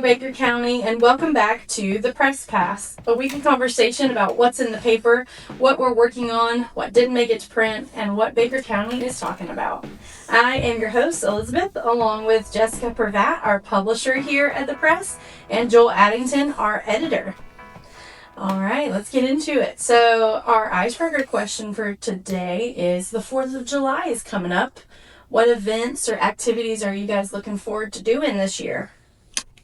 Baker County, and welcome back to the Press Pass, a weekly conversation about what's in the paper, what we're working on, what didn't make it to print, and what Baker County is talking about. I am your host, Elizabeth, along with Jessica Pravat, our publisher here at the Press, and Joel Addington, our editor. All right, let's get into it. So our icebreaker question for today is the 4th of July is coming up. What events or activities are you guys looking forward to doing this year?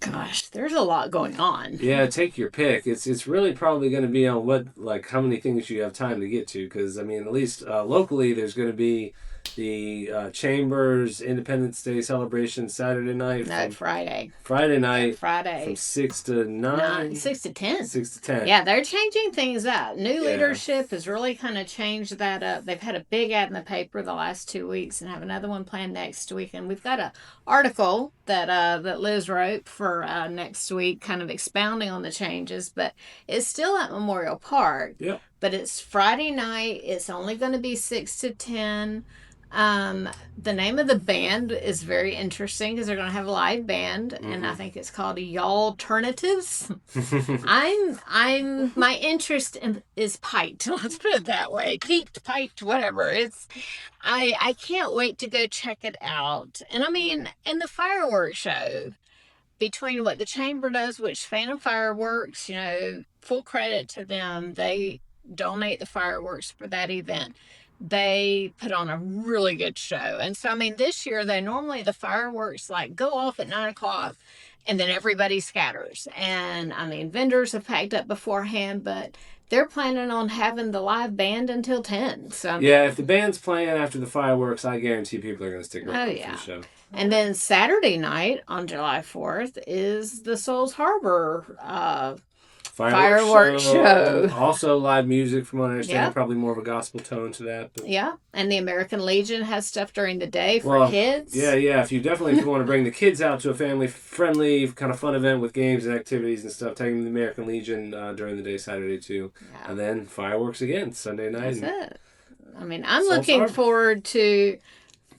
Gosh, there's a lot going on. Yeah, take your pick. It's really probably going to be on how many things you have time to get to. Because, I mean, at least locally, there's going to be the Chambers Independence Day celebration Saturday night. Friday. Friday night. Friday. From 6 to 9. 6 to 10. 6 to 10. Yeah, they're changing things up. New leadership has really kind of changed that up. They've had a big ad in the paper the last 2 weeks and have another one planned next week. And we've got an article that Liz wrote for next week kind of expounding on the changes. But it's still at Memorial Park. Yep. But it's Friday night. It's only going to be 6 to 10. The name of the band is very interesting because they're going to have a live band, and I think it's called Y'Alternatives. My interest is piked. Let's put it that way. Peaked, piked, whatever. I can't wait to go check it out. And I mean, and the fireworks show, between what the Chamber does, which Phantom Fireworks, full credit to them. They donate the fireworks for that event. They put on a really good show. And so, I mean, this year, the fireworks go off at 9 o'clock and then everybody scatters. And, I mean, vendors have packed up beforehand, but they're planning on having the live band until 10. So yeah, if the band's playing after the fireworks, I guarantee people are going to stick around for the show. And then Saturday night on July 4th is the Shoals Harbor fireworks show. Also live music, from what I understand. Probably more of a gospel tone to that. But. Yeah, and the American Legion has stuff during the day for kids. Yeah. If you want to bring the kids out to a family-friendly, kind of fun event with games and activities and stuff, take them to the American Legion during the day Saturday too. Yeah. And then fireworks again Sunday night. That's it. I mean, I'm looking forward to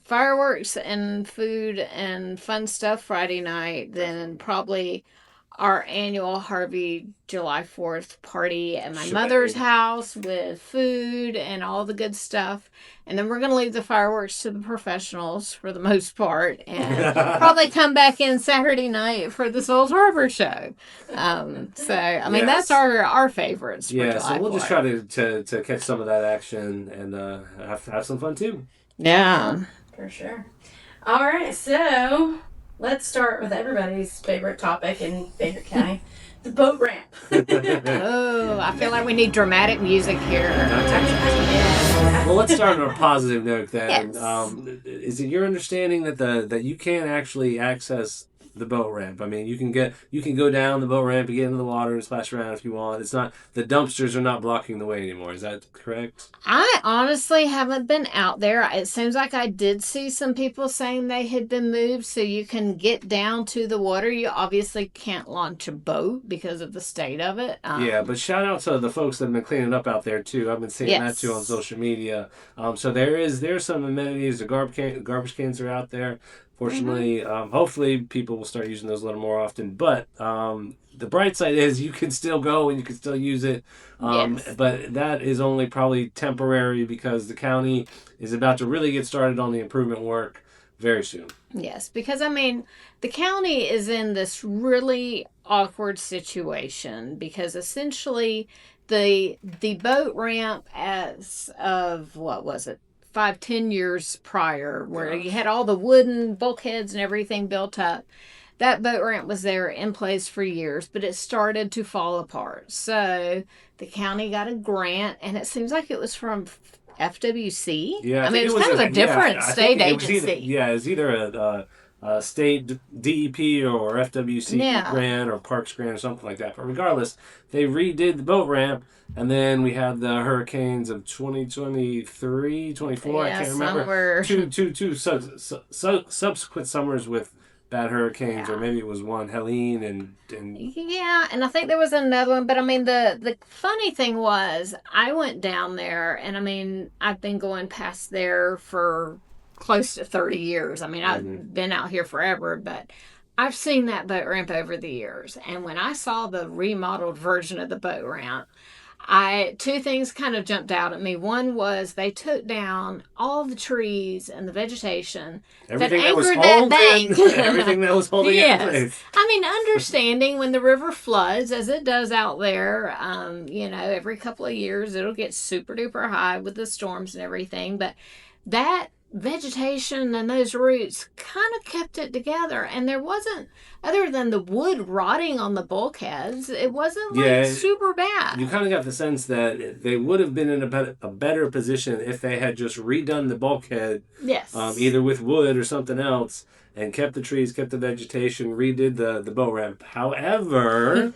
fireworks and food and fun stuff Friday night, then probably our annual Harvey July 4th party at my mother's house with food and all the good stuff. And then we're going to leave the fireworks to the professionals for the most part and probably come back in Saturday night for the Shoals Harbor show. That's our favorites for July so we'll 4th. just try to catch some of that action and have some fun too. Yeah. For sure. All right, so let's start with everybody's favorite topic in Baker County, the boat ramp. I feel like we need dramatic music here. Well, let's start on a positive note then. Yes. Is it your understanding that you can actually access the boat ramp? I mean, you can go down the boat ramp and get into the water and splash around if you want. It's not, the dumpsters are not blocking the way anymore. Is that correct? I honestly haven't been out there. It seems like I did see some people saying they had been moved so you can get down to the water. You obviously can't launch a boat because of the state of it. But shout out to the folks that have been cleaning up out there too. I've been seeing that too on social media. So there's some amenities. The garbage cans are out there. Fortunately, hopefully people will start using those a little more often. But the bright side is you can still go and you can still use it. But that is only probably temporary because the county is about to really get started on the improvement work very soon. Yes, because, I mean, the county is in this really awkward situation because essentially the boat ramp as of, 5-10 years prior, where you had all the wooden bulkheads and everything built up. That boat ramp was there in place for years, but it started to fall apart. So the county got a grant, and it seems like it was from FWC. Yeah, I mean, it was kind of a different state agency. It was either a state DEP or FWC grant or Parks grant or something like that. But regardless, they redid the boat ramp. And then we had the hurricanes of 2023, 24, I can't remember. Two subsequent summers with bad hurricanes, or maybe it was one, Helene and and I think there was another one. But I mean, the funny thing was, I went down there, and I mean, I've been going past there for close to 30 years. I mean, I've been out here forever, but I've seen that boat ramp over the years, and when I saw the remodeled version of the boat ramp, two things kind of jumped out at me. One was they took down all the trees and the vegetation Everything that that was anchored that holding, bank. everything that was holding it in Yes. place. I mean, understanding when the river floods, as it does out there, every couple of years it'll get super duper high with the storms and everything. But that vegetation and those roots kind of kept it together, and there wasn't, other than the wood rotting on the bulkheads, it wasn't like super bad. You kind of got the sense that they would have been in a better position if they had just redone the bulkhead, yes, either with wood or something else, and kept the trees, kept the vegetation, redid the boat ramp. However,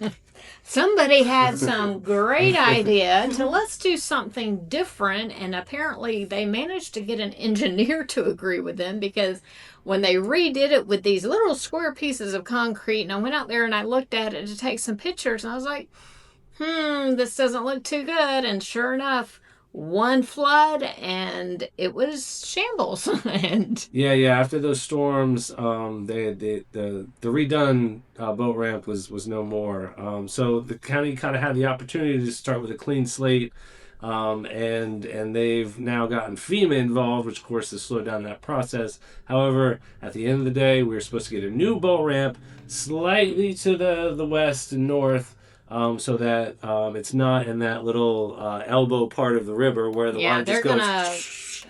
somebody had some great idea to let's do something different, and apparently they managed to get an engineer to agree with them, because when they redid it with these little square pieces of concrete, and I went out there and I looked at it to take some pictures, and I was like, this doesn't look too good. And sure enough, one flood and it was shambles. And after those storms, the redone boat ramp was no more. So the county kind of had the opportunity to start with a clean slate, and they've now gotten FEMA involved, which of course has slowed down that process. However, at the end of the day, we were supposed to get a new boat ramp slightly to the west and north. So that it's not in that little elbow part of the river where the water just goes.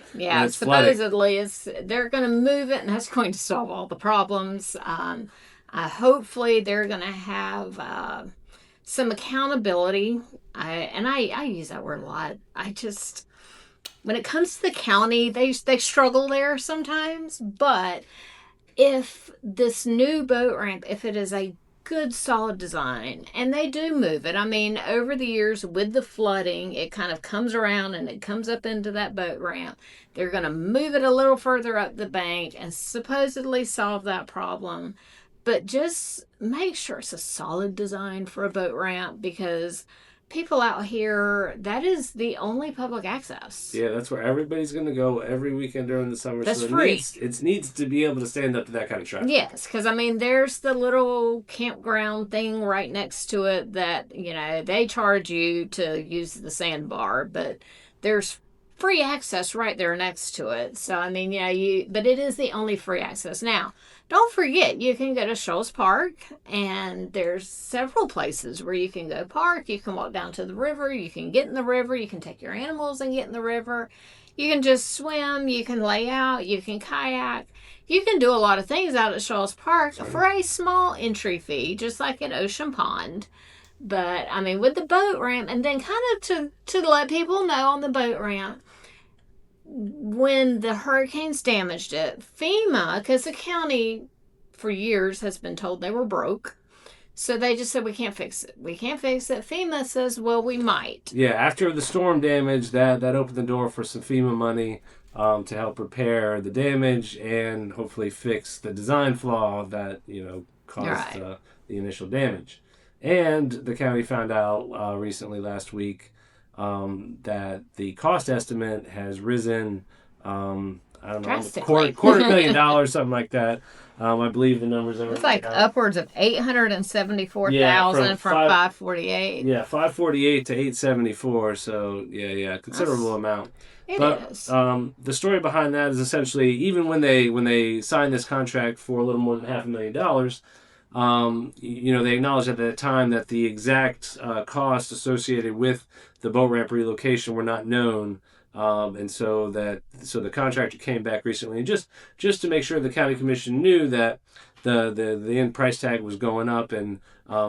Supposedly they're going to move it, and that's going to solve all the problems. Hopefully they're going to have some accountability. I use that word a lot. When it comes to the county, they struggle there sometimes. But if this new boat ramp, if it is a good solid design, and they do move it, I mean, over the years with the flooding, it kind of comes around and it comes up into that boat ramp. They're going to move it a little further up the bank and supposedly solve that problem. But just make sure it's a solid design for a boat ramp, because people out here, that is the only public access. Yeah, that's where everybody's going to go every weekend during the summer. That's so free. It needs to be able to stand up to that kind of traffic. Yes, because I mean, there's the little campground thing right next to it that, they charge you to use the sandbar, but there's free access right there next to it. So, I mean, but it is the only free access. Now, don't forget, you can go to Shoals Park, and there's several places where you can go park. You can walk down to the river. You can get in the river. You can take your animals and get in the river. You can just swim. You can lay out. You can kayak. You can do a lot of things out at Shoals Park for a small entry fee, just like at Ocean Pond. But, I mean, with the boat ramp, and then kind of to let people know on the boat ramp, when the hurricanes damaged it, FEMA, because the county for years has been told they were broke, so they just said, we can't fix it. We can't fix it. FEMA says, well, we might. Yeah, after the storm damage, that opened the door for some FEMA money to help repair the damage and hopefully fix the design flaw that caused the initial damage. And the county found out recently, last week, that the cost estimate has risen, I don't know, $250,000, something like that. I believe the numbers are... It's like upwards of $874,000 from 548. Yeah, 548 to 874. So yeah, considerable amount. It is. The story behind that is essentially, even when they signed this contract for a little more than $500,000, they acknowledged at the time that the exact costs associated with the boat ramp relocation were not known, and so the contractor came back recently, and just to make sure the county commission knew that the end price tag was going up, and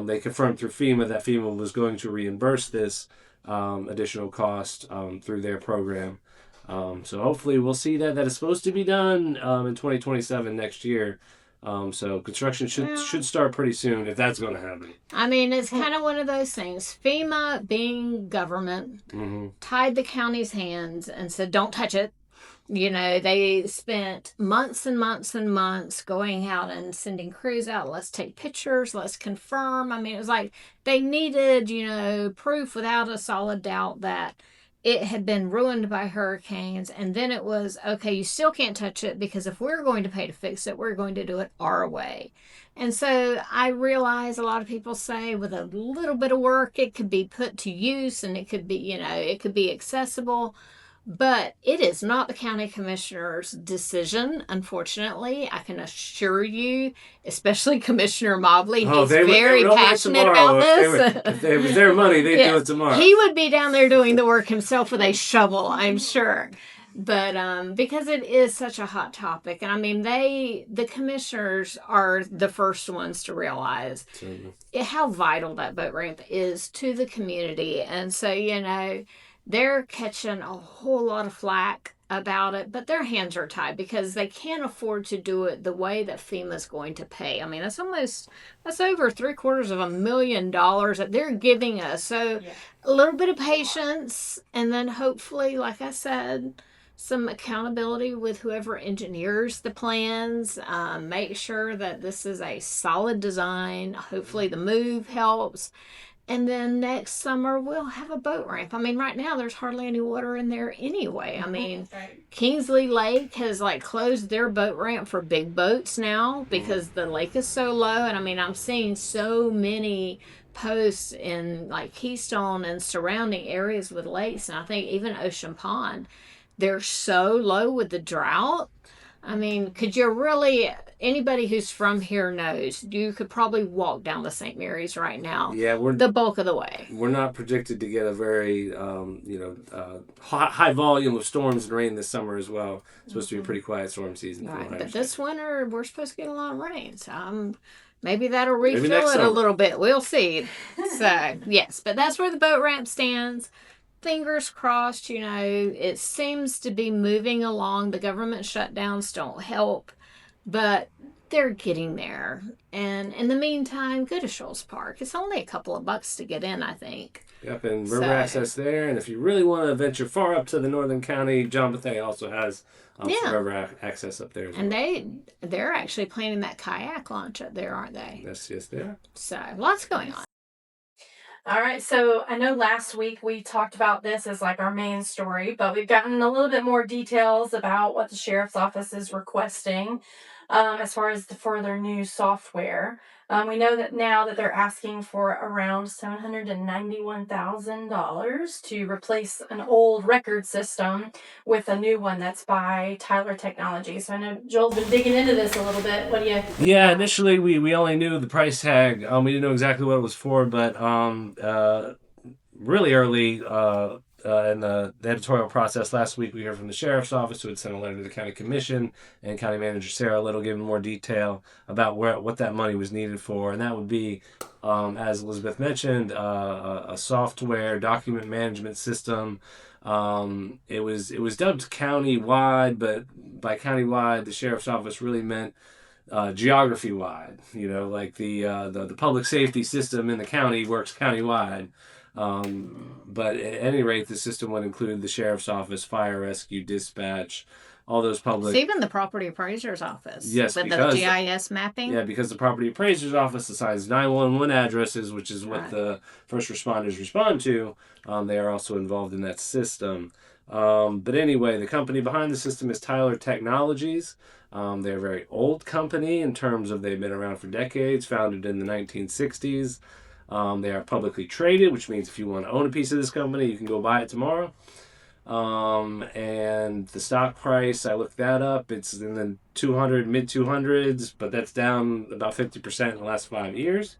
they confirmed through FEMA that FEMA was going to reimburse this additional cost through their program. So hopefully we'll see that is supposed to be done in 2027 next year. So construction should start pretty soon, if that's going to happen. I mean, it's kind of one of those things. FEMA, being government, tied the county's hands and said, don't touch it. They spent months and months and months going out and sending crews out. Let's take pictures. Let's confirm. I mean, it was like they needed, proof without a solid doubt that it had been ruined by hurricanes, and then it was, okay, you still can't touch it, because if we're going to pay to fix it, we're going to do it our way. And so I realize a lot of people say with a little bit of work, it could be put to use, and it could be, it could be accessible. But it is not the county commissioner's decision, unfortunately. I can assure you, especially Commissioner Mobley, he's very passionate about this. If it was their money, they'd do it tomorrow. He would be down there doing the work himself with a shovel, I'm sure. But because it is such a hot topic, and I mean, the commissioners are the first ones to realize how vital that boat ramp is to the community. And so, they're catching a whole lot of flack about it, but their hands are tied because they can't afford to do it the way that FEMA's going to pay. I mean, that's over $750,000 that they're giving us. So a little bit of patience, and then hopefully, like I said, some accountability with whoever engineers the plans. Make sure that this is a solid design. Hopefully the move helps. And then next summer, we'll have a boat ramp. I mean, right now, there's hardly any water in there anyway. I mean, Kingsley Lake has, closed their boat ramp for big boats now because the lake is so low. And, I mean, I'm seeing so many posts in, Keystone and surrounding areas with lakes. And I think even Ocean Pond, they're so low with the drought. I mean, could you really, anybody who's from here knows, you could probably walk down to St. Mary's right now. Yeah, the bulk of the way. We're not predicted to get a very, high volume of storms and rain this summer as well. It's supposed to be a pretty quiet storm season. Right, but this winter, we're supposed to get a lot of rain. So maybe that'll refill it a little bit. We'll see. So, yes, but that's where the boat ramp stands. Fingers crossed, it seems to be moving along. The government shutdowns don't help, but they're getting there. And in the meantime, go to Shoals Park. It's only a couple of bucks to get in, I think. Yep, and river access there. And if you really want to venture far up to the northern county, John Bethea also has some river access up there as well. And they're actually planning that kayak launch up there, aren't they? Yes, they are. So, lots going on. All right, so I know last week we talked about this as our main story, but we've gotten a little bit more details about what the sheriff's office is requesting as far as for their new software. We know that now that they're asking for around $791,000 to replace an old record system with a new one that's by Tyler Technologies. So I know Joel's been digging into this a little bit. What do you... Yeah, initially we only knew the price tag. We didn't know exactly what it was for, but really early in the editorial process last week, we heard from the sheriff's office, who had sent a letter to the county commission, and county manager Sarah Little giving more detail about what that money was needed for. And that would be, as Elizabeth mentioned, a software document management system. It was dubbed county-wide, but by county-wide, the sheriff's office really meant geography-wide. The public safety system in the county works county-wide. But at any rate, the system would include the sheriff's office, fire rescue, dispatch, all those public... It's even the property appraiser's office. Yes, with because... the GIS mapping. Yeah, because the property appraiser's office assigns 911 addresses, which is what the first responders respond to. They are also involved in that system. But anyway, the company behind the system is Tyler Technologies. They're a very old company in terms of they've been around for decades, founded in the 1960s. They are publicly traded, which means if you want to own a piece of this company, you can go buy it tomorrow. And the stock price, I looked that up, it's in the mid 200s, but that's down about 50% in the last 5 years.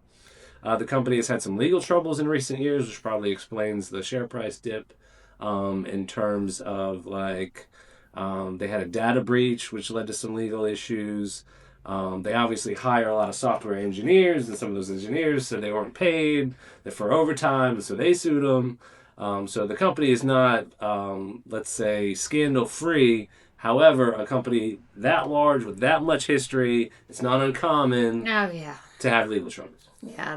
The company has had some legal troubles in recent years, which probably explains the share price dip, in terms of they had a data breach, which led to some legal issues. They obviously hire a lot of software engineers, and some of those engineers said they weren't paid for overtime, so they sued them. So the company is not, let's say, scandal-free. However, a company that large with that much history, it's not uncommon to have legal troubles. Yeah,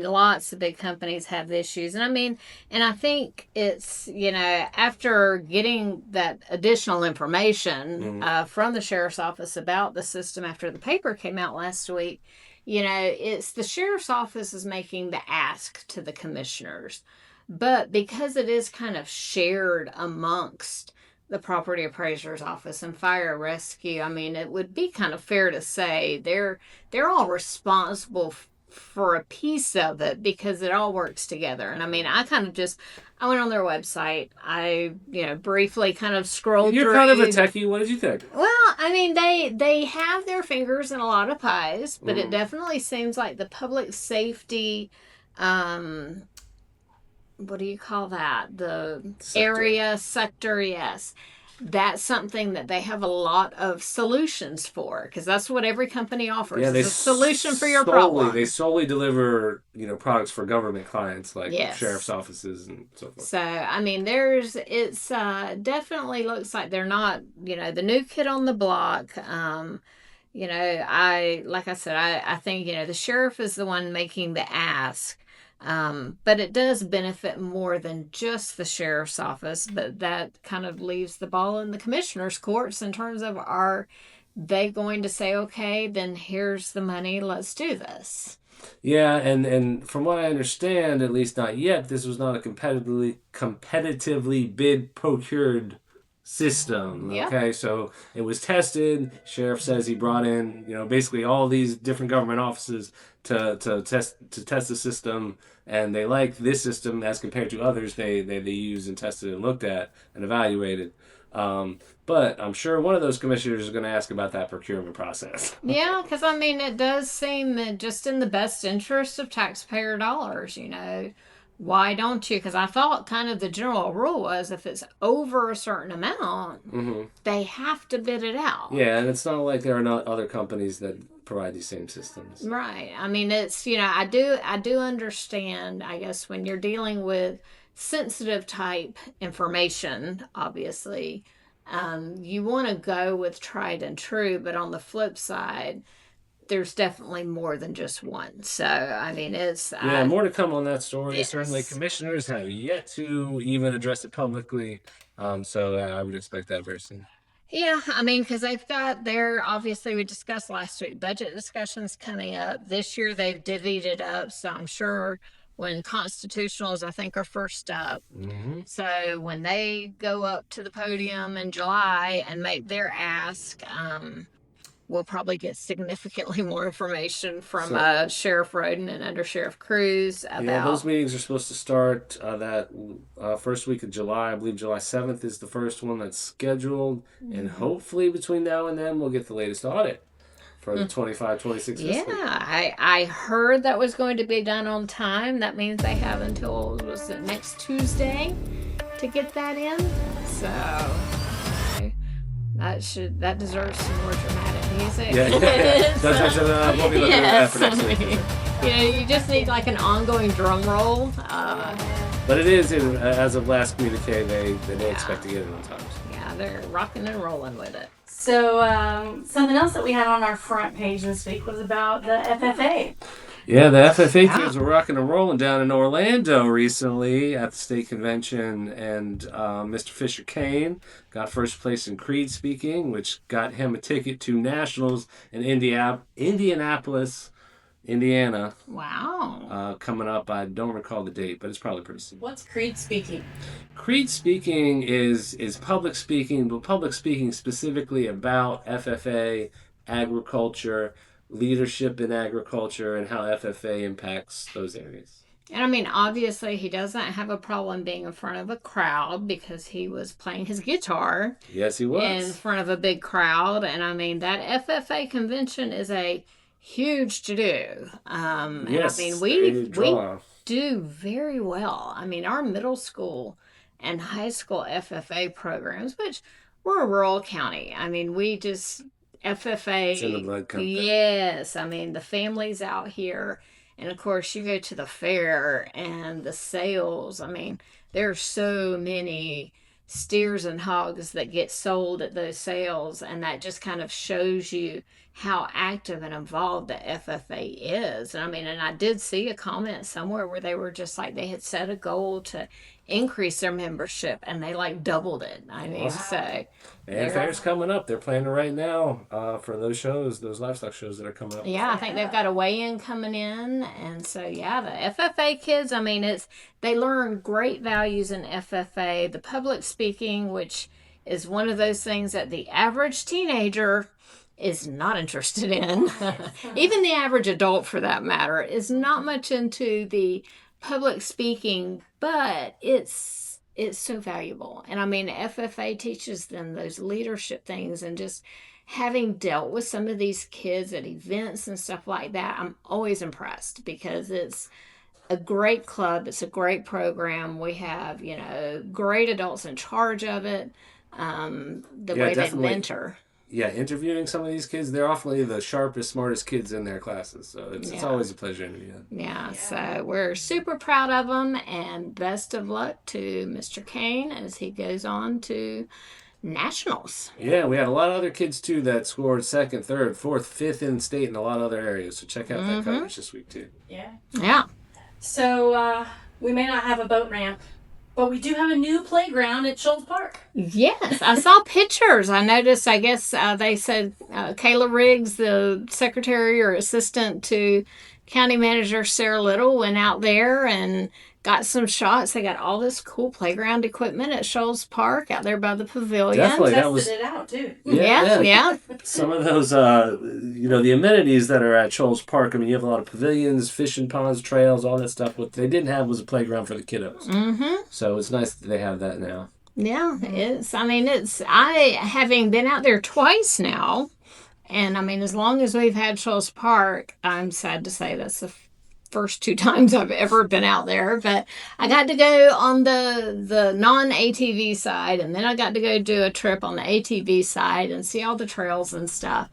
lots of big companies have issues. And I think it's, after getting that additional information from the sheriff's office about the system after the paper came out last week, it's the sheriff's office is making the ask to the commissioners. But because it is kind of shared amongst the property appraiser's office and fire rescue, I mean, it would be kind of fair to say they're all responsible for a piece of it because it all works together. And I mean, I went on their website. I, briefly kind of scrolled through. You're kind of a techie. What did you think? Well, I mean, they have their fingers in a lot of pies, but it definitely seems like the public safety, what do you call that? The sector, yes. That's something that they have a lot of solutions for, because that's what every company offers. Yeah, is a solution for your problem. They solely deliver, products for government clients like sheriff's offices and so forth. So, I mean, it's definitely looks like they're not, the new kid on the block. Like I said, I think, the sheriff is the one making the ask. But it does benefit more than just the sheriff's office, but that kind of leaves the ball in the commissioner's courts in terms of, are they going to say, okay, then here's the money, let's do this. Yeah, and from what I understand, at least not yet, this was not a competitively bid procured system. Yep. Okay, so it was tested. Sheriff says he brought in, basically all these different government offices to test the system, and they liked this system as compared to others they used and tested and looked at and evaluated. But I'm sure one of those commissioners is going to ask about that procurement process. Yeah, because I mean, it does seem just in the best interest of taxpayer dollars, Why don't you? Because I thought kind of the general rule was if it's over a certain amount, they have to bid it out. Yeah, and it's not like there are not other companies that provide these same systems. Right. I mean, it's, I do understand, I guess, when you're dealing with sensitive type information, obviously, you want to go with tried and true, but on the flip side, there's definitely more than just one. So, I mean, it's... more to come on that story. Yes. Certainly, commissioners have yet to even address it publicly. So I would expect that very soon. Yeah, I mean, because they've got obviously, we discussed last week, budget discussions coming up. This year, they've divvied it up. So I'm sure when constitutionals, I think, are first up. So when they go up to the podium in July and make their ask... we'll probably get significantly more information from Sheriff Roden and Under Sheriff Cruz about... Yeah, those meetings are supposed to start that first week of July. I believe July 7th is the first one that's scheduled. And hopefully between now and then, we'll get the latest audit for the 25-26 fiscal year. Yeah, I heard that was going to be done on time. That means they have until, next Tuesday to get that in? So... That deserves some more dramatic music. Yeah. We'll be looking at that for next week. You just need like an ongoing drum roll. But it is, as of last communique, they expect to get it on time. Yeah, they're rocking and rolling with it. So something else that we had on our front page this week was about the FFA. Yeah, the FFA kids were rocking and rolling down in Orlando recently at the state convention, and Mr. Fisher Cain got first place in Creed speaking, which got him a ticket to nationals in Indianapolis, Indiana. Wow. Coming up, I don't recall the date, but it's probably pretty soon. What's Creed speaking? Creed speaking is public speaking, but public speaking specifically about FFA, agriculture, leadership in agriculture, and how FFA impacts those areas. And I mean, obviously, he doesn't have a problem being in front of a crowd because he was playing his guitar. Yes, he was. In front of a big crowd. And I mean, that FFA convention is a huge to-do. Yes, I mean, we do very well. I mean, our middle school and high school FFA programs, which we're a rural county. I mean, we just... FFA. It's in the blood company. Yes. I mean, the families out here. And, of course, you go to the fair and the sales. I mean, there are so many steers and hogs that get sold at those sales. And that just kind of shows you how active and involved the FFA is. And I mean, and I did see a comment somewhere where they were just like, they had set a goal to increase their membership and they like doubled it. I mean, so. And fair's coming up. They're planning right now for those shows, those livestock shows that are coming up. Yeah, I think they've got a weigh-in coming in. And so, yeah, the FFA kids, I mean, they learn great values in FFA. The public speaking, which is one of those things that the average teenager is not interested in. Even the average adult, for that matter, is not much into the public speaking, but it's so valuable. And I mean, FFA teaches them those leadership things, and just having dealt with some of these kids at events and stuff like that, I'm always impressed because it's a great club. It's a great program. We have, great adults in charge of it. The way they mentor. Yeah, interviewing some of these kids, they're awfully the sharpest, smartest kids in their classes. So it's always a pleasure interviewing. Yeah, so we're super proud of them, and best of luck to Mr. Cain as he goes on to nationals. Yeah, we had a lot of other kids, too, that scored 2nd, 3rd, 4th, 5th in state in a lot of other areas. So check out that coverage this week, too. Yeah. So we may not have a boat ramp, but we do have a new playground at Shoals Park. Yes, I saw pictures. I noticed, I guess they said Kayla Riggs, the secretary or assistant to County Manager Sarah Little, went out there and got some shots. They got all this cool playground equipment at Shoals Park out there by the pavilion. Definitely, tested it out too. Yeah. Some of those, the amenities that are at Shoals Park. I mean, you have a lot of pavilions, fishing ponds, trails, all that stuff. What they didn't have was a playground for the kiddos. Mm-hmm. So it's nice that they have that now. Yeah, having been out there twice now, and I mean, as long as we've had Shoals Park, I'm sad to say that's the first 2 times I've ever been out there, but I got to go on the non-ATV side, and then I got to go do a trip on the ATV side and see all the trails and stuff.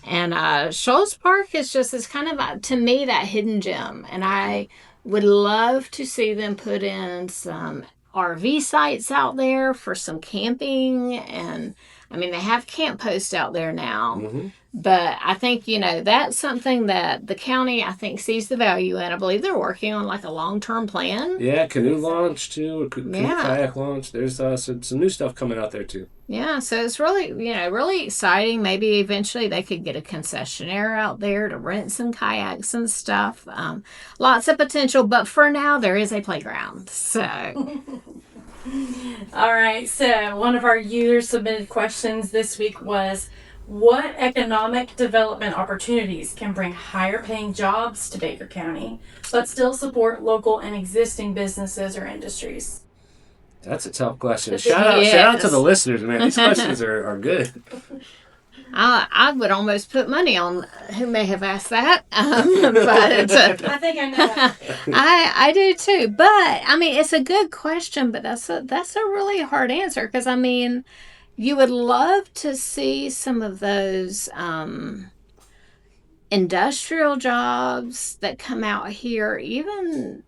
And Shoals Park is kind of, to me, that hidden gem, and I would love to see them put in some RV sites out there for some camping. And I mean, they have camp posts out there now. Mm-hmm. But I think, that's something that the county, I think, sees the value in. I believe they're working on like a long-term plan. Yeah, canoe launch too, kayak launch. There's some new stuff coming out there too. Yeah, so it's really, really exciting. Maybe eventually they could get a concessionaire out there to rent some kayaks and stuff. Lots of potential, but for now there is a playground. So. All right, so one of our user-submitted questions this week was, what economic development opportunities can bring higher-paying jobs to Baker County, but still support local and existing businesses or industries? That's a tough question. Shout out to the listeners, man. These questions are good. I would almost put money on who may have asked that. But I think I know that. I do too. But I mean, it's a good question, but that's a really hard answer, because I mean, you would love to see some of those industrial jobs that come out here. Even,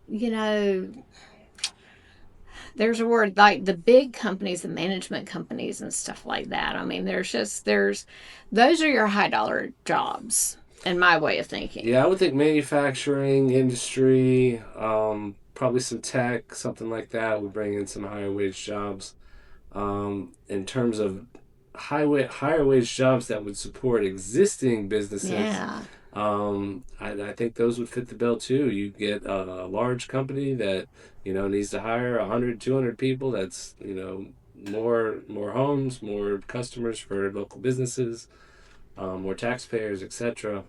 there's a word like the big companies, the management companies and stuff like that. I mean, those are your high dollar jobs in my way of thinking. Yeah, I would think manufacturing, industry, probably some tech, something like that would bring in some higher wage jobs. In terms of higher wage jobs that would support existing businesses, I think those would fit the bill too. You get a large company that needs to hire 100, 200 people. That's more homes, more customers for local businesses, more taxpayers, etc.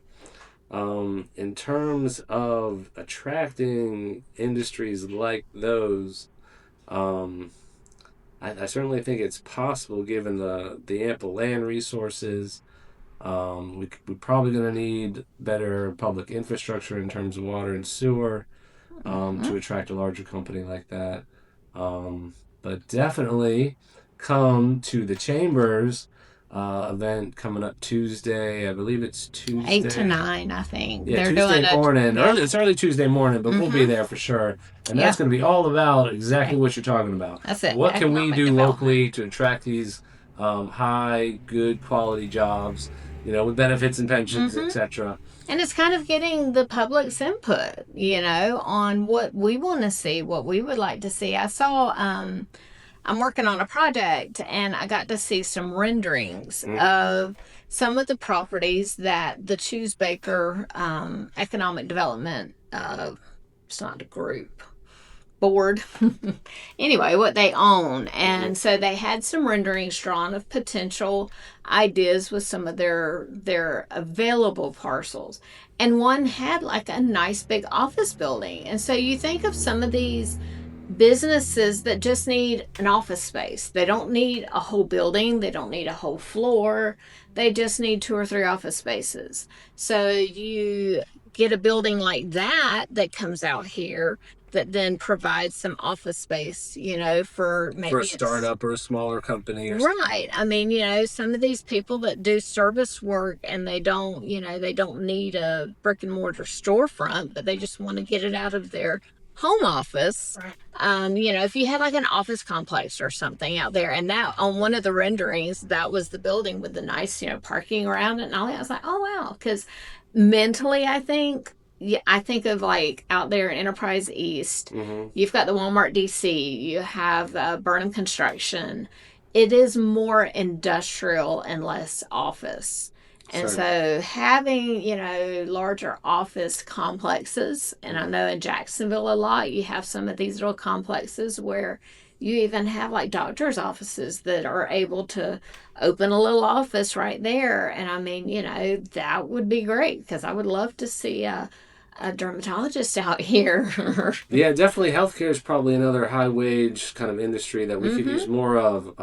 In terms of attracting industries like those, I certainly think it's possible given the ample land resources. We're probably going to need better public infrastructure in terms of water and sewer to attract a larger company like that. But definitely come to the Chambers event coming up Tuesday. I believe it's Tuesday. 8 to 9, I think. Yeah, Tuesday morning. It's early Tuesday morning, but we'll be there for sure. And that's going to be all about exactly what you're talking about. That's it. What can we do locally to attract these high, good quality jobs with benefits and pensions, etc. And it's kind of getting the public's input, on what we want to see, what we would like to see. I saw, I'm working on a project, and I got to see some renderings of some of the properties that the Icebreaker Economic Development, it's not a group, board, anyway, what they own. And so they had some renderings drawn of potential ideas with some of their available parcels, and one had like a nice big office building. And so you think of some of these businesses that just need an office space. They don't need a whole building, they don't need a whole floor, they just need 2 or 3 office spaces. So you get a building like that comes out here that then provides some office space, for maybe for a startup or a smaller company. Right. I mean, some of these people that do service work, and they don't need a brick and mortar storefront, but they just want to get it out of their home office. Right. If you had like an office complex or something out there, and that on one of the renderings, that was the building with the nice, parking around it and all that. I was like, oh wow, because mentally, I think of like out there in Enterprise East, you've got the Walmart DC, you have Burnham Construction. It is more industrial and less office. And so having, larger office complexes, and I know in Jacksonville a lot, you have some of these little complexes where you even have like doctor's offices that are able to open a little office right there. And I mean, that would be great, because I would love to see a dermatologist out here. Yeah, definitely. Healthcare is probably another high wage kind of industry that we could use more of.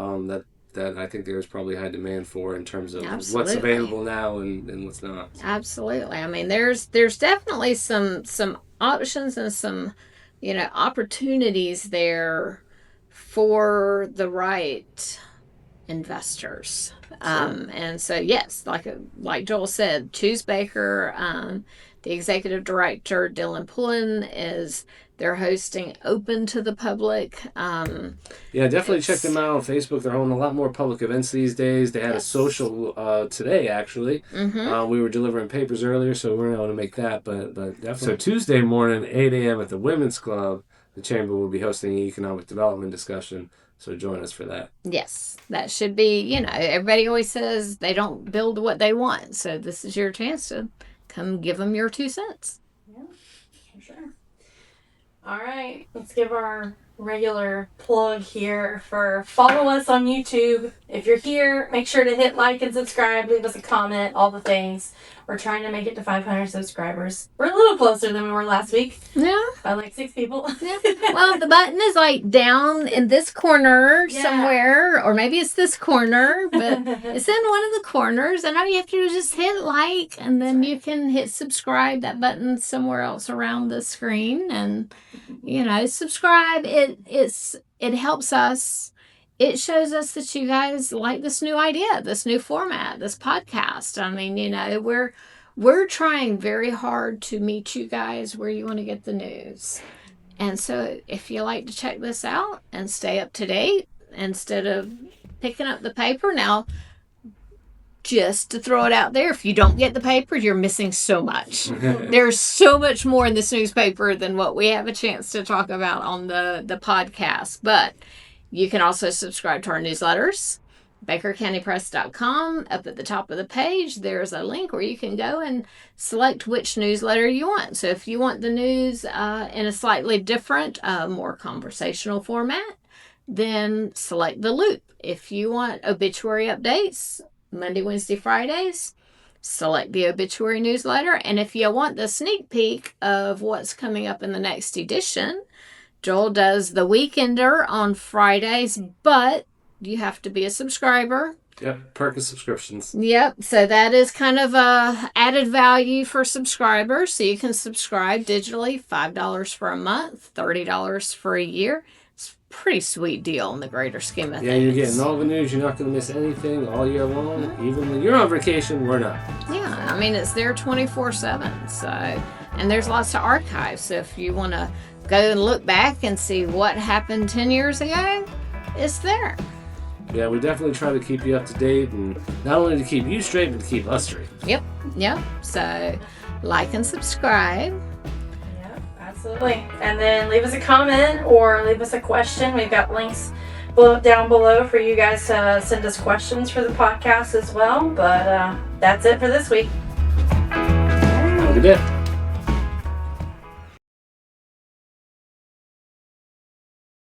That I think there's probably high demand for in terms of what's available now and what's not. Absolutely. I mean, there's definitely some options and some, opportunities there for the right investors. And so, yes, like Joel said, Icebreaker, the executive director, Dylan Pullen, they're hosting open to the public. Yeah, definitely check them out on Facebook. They're holding a lot more public events these days. They had a social today, actually. We were delivering papers earlier, so we weren't able to make that, but definitely. So Tuesday morning, 8 a.m. at the Women's Club, the Chamber will be hosting an economic development discussion. So join us for that. Yes, that should be, everybody always says they don't build what they want. So this is your chance to come give them your 2 cents. Yeah, for sure. All right, let's give our regular plug here for follow us on YouTube. If you're here, make sure to hit like and subscribe, leave us a comment, all the things. We're trying to make it to 500 subscribers. We're a little closer than we were last week. Yeah. By like 6 people. Yeah. Well, the button is like down in this corner somewhere, or maybe it's this corner, but it's in one of the corners, and all you have to do is just hit like, and then you can hit subscribe. That button somewhere else around the screen, and subscribe. It helps us. It shows us that you guys like this new idea, this new format, this podcast. I mean, we're trying very hard to meet you guys where you want to get the news. And so if you like to check this out and stay up to date instead of picking up the paper, now, just to throw it out there, if you don't get the paper, you're missing so much. There's so much more in this newspaper than what we have a chance to talk about on the podcast. But you can also subscribe to our newsletters, BakerCountyPress.com. Up at the top of the page, there's a link where you can go and select which newsletter you want. So if you want the news in a slightly different, more conversational format, then select the Loop. If you want obituary updates, Monday, Wednesday, Fridays, select the obituary newsletter. And if you want the sneak peek of what's coming up in the next edition, Joel does the Weekender on Fridays, but you have to be a subscriber. Yep, perk of subscriptions. Yep, so that is kind of a added value for subscribers. So you can subscribe digitally, $5 for a month, $30 for a year. It's a pretty sweet deal in the greater scheme of things. Yeah, you're getting all the news. You're not going to miss anything all year long. Even when you're on vacation, we're not. Yeah, I mean, it's there 24/7. So, and there's lots of archives. So if you want to go and look back and see what happened 10 years ago, it's there. Yeah, we definitely try to keep you up to date, and not only to keep you straight, but to keep us straight. Yep. So, like and subscribe. Yeah, absolutely. And then leave us a comment or leave us a question. We've got links down below for you guys to send us questions for the podcast as well. But that's it for this week. Have a good day.